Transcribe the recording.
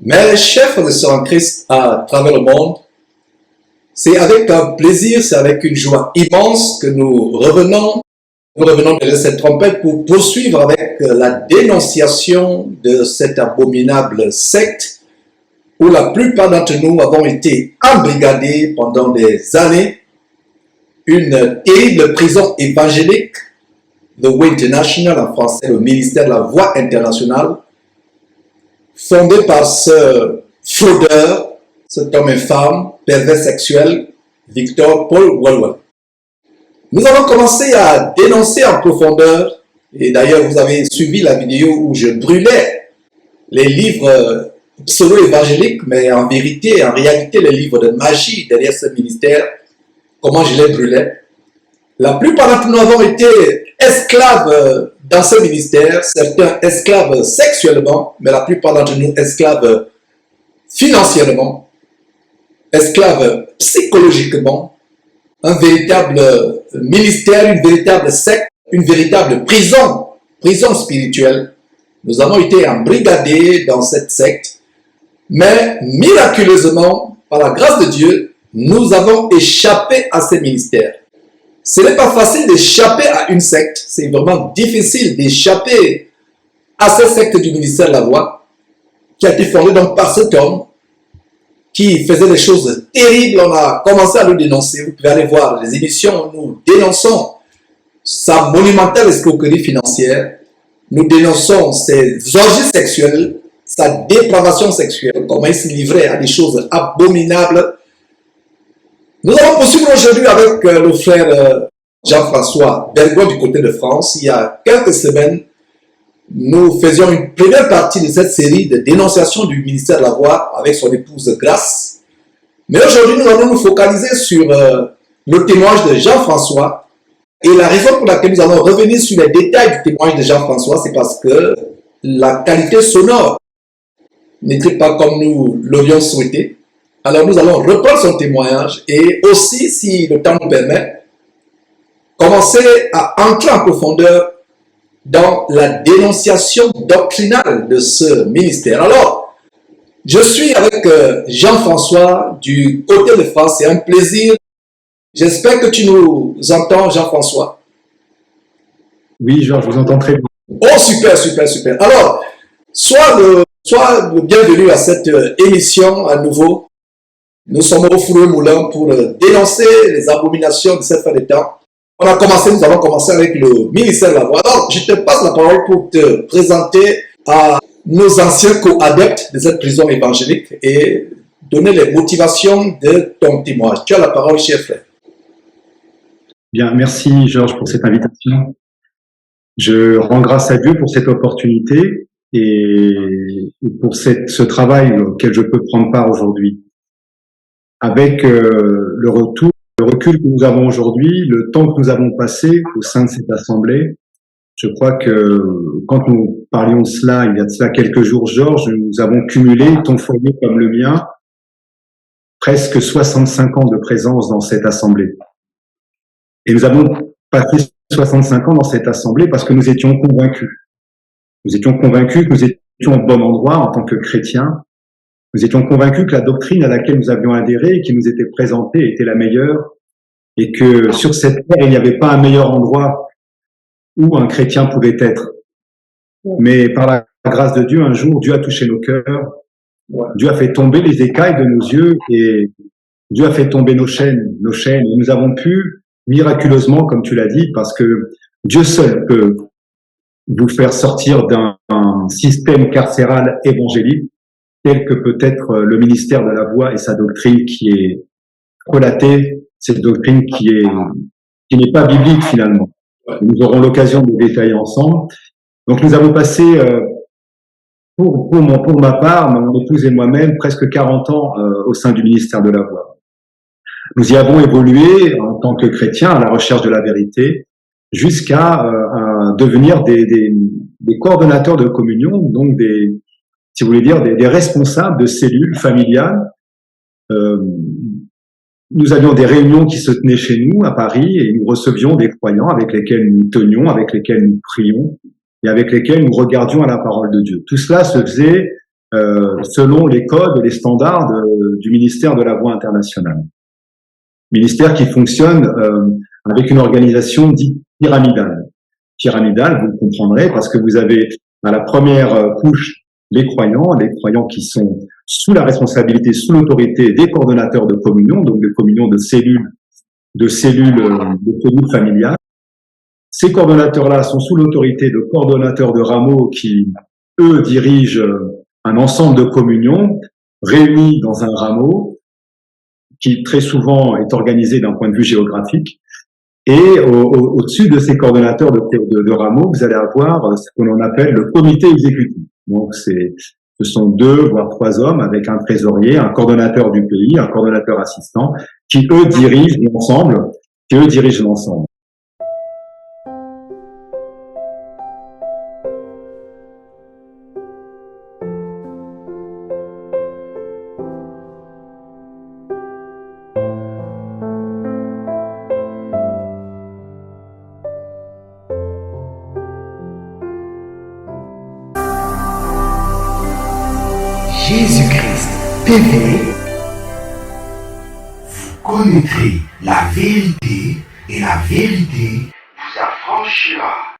Mes chers frères et sœurs en Christ à travers le monde, c'est avec un plaisir, c'est avec une joie immense que nous revenons de cette trompette pour poursuivre avec la dénonciation de cette abominable secte où la plupart d'entre nous avons été embrigadés pendant des années, une terrible prison évangélique, The Way International en français, le ministère de la Voix internationale, fondé par ce fraudeur, cet homme infâme, pervers sexuel, Victor Paul Walwell. Nous avons commencé à dénoncer en profondeur, et d'ailleurs vous avez suivi la vidéo où je brûlais les livres pseudo-évangéliques, mais en vérité, en réalité, les livres de magie derrière ce ministère, comment je les brûlais. La plupart d'entre nous avons été esclaves dans ce ministère, certains esclaves sexuellement, mais la plupart d'entre nous esclaves financièrement, esclaves psychologiquement, un véritable ministère, une véritable secte, une véritable prison spirituelle. Nous avons été embrigadés dans cette secte, mais miraculeusement, par la grâce de Dieu, nous avons échappé à ces ministères. Ce n'est pas facile d'échapper à une secte, c'est vraiment difficile d'échapper à cette secte du ministère de la Voix, qui a été fondée donc par cet homme qui faisait des choses terribles. On a commencé à le dénoncer. Vous pouvez aller voir les émissions. Nous dénonçons sa monumentale escroquerie financière. Nous dénonçons ses orgies sexuelles, sa dépravation sexuelle, comment il se livrait à des choses abominables. Nous allons poursuivre aujourd'hui avec le frère Jean-François Bergois du côté de France. Il y a quelques semaines, nous faisions une première partie de cette série de dénonciation du ministère de la Voix avec son épouse Grace. Mais aujourd'hui, nous allons nous focaliser sur le témoignage de Jean-François. Et la raison pour laquelle nous allons revenir sur les détails du témoignage de Jean-François, c'est parce que la qualité sonore n'était pas comme nous l'aurions souhaité. Alors nous allons reprendre son témoignage et aussi, si le temps nous permet, commencer à entrer en profondeur dans la dénonciation doctrinale de ce ministère. Alors, je suis avec Jean-François du côté de France. C'est un plaisir. J'espère que tu nous entends, Jean-François. Oui, Georges, je vous entends très bien. Oh, super, super, super. Alors, sois le bienvenu à cette émission à nouveau. Nous sommes au four et moulin pour dénoncer les abominations de cette fin de temps. Nous allons commencer avec le ministère de la Voix. Alors, je te passe la parole pour te présenter à nos anciens co-adeptes de cette prison évangélique et donner les motivations de ton témoignage. Tu as la parole, cher frère. Bien, merci Georges pour cette invitation. Je rends grâce à Dieu pour cette opportunité et pour ce travail auquel je peux prendre part aujourd'hui. Avec le recul que nous avons aujourd'hui, le temps que nous avons passé au sein de cette assemblée, je crois que quand nous parlions de cela, il y a de cela quelques jours, Georges, nous avons cumulé, ton foyer comme le mien, presque 65 ans de présence dans cette assemblée. Et nous avons passé 65 ans dans cette assemblée parce que nous étions convaincus. Nous étions convaincus que nous étions au bon endroit en tant que chrétiens. Nous étions convaincus que la doctrine à laquelle nous avions adhéré et qui nous était présentée était la meilleure et que sur cette terre, il n'y avait pas un meilleur endroit où un chrétien pouvait être. Mais par la grâce de Dieu, un jour, Dieu a touché nos cœurs, Dieu a fait tomber les écailles de nos yeux et Dieu a fait tomber nos chaînes. Et nous avons pu, miraculeusement, comme tu l'as dit, parce que Dieu seul peut vous faire sortir d'un système carcéral évangélique, tel que peut être le ministère de la Voix et sa doctrine qui est relatée, cette doctrine qui n'est pas biblique finalement. Nous aurons l'occasion de détailler ensemble. Donc nous avons passé, pour ma part, mon épouse et moi-même, presque 40 ans au sein du ministère de la Voix. Nous y avons évolué en tant que chrétiens à la recherche de la vérité, jusqu'à devenir des coordonnateurs de communion, donc si vous voulez dire, des responsables de cellules familiales. Nous avions des réunions qui se tenaient chez nous à Paris et nous recevions des croyants avec lesquels nous tenions, avec lesquels nous prions et avec lesquels nous regardions à la parole de Dieu. Tout cela se faisait selon les codes et les standards du ministère de la Voie internationale. Ministère qui fonctionne avec une organisation dite pyramidale. Pyramidale, vous le comprendrez, parce que vous avez à la première couche les croyants qui sont sous la responsabilité, sous l'autorité des coordonnateurs de communion, donc de communion de cellules familiales. Ces coordonnateurs-là sont sous l'autorité de coordonnateurs de rameaux qui, eux, dirigent un ensemble de communions réunis dans un rameau qui très souvent est organisé d'un point de vue géographique. Et au-dessus de ces coordonnateurs de rameaux, vous allez avoir ce que l'on appelle le comité exécutif. Donc, ce sont 2 voire 3 hommes avec un trésorier, un coordonnateur du pays, un coordonnateur assistant, qui eux dirigent l'ensemble. Jésus-Christ TV, vous connaîtrez la vérité et la vérité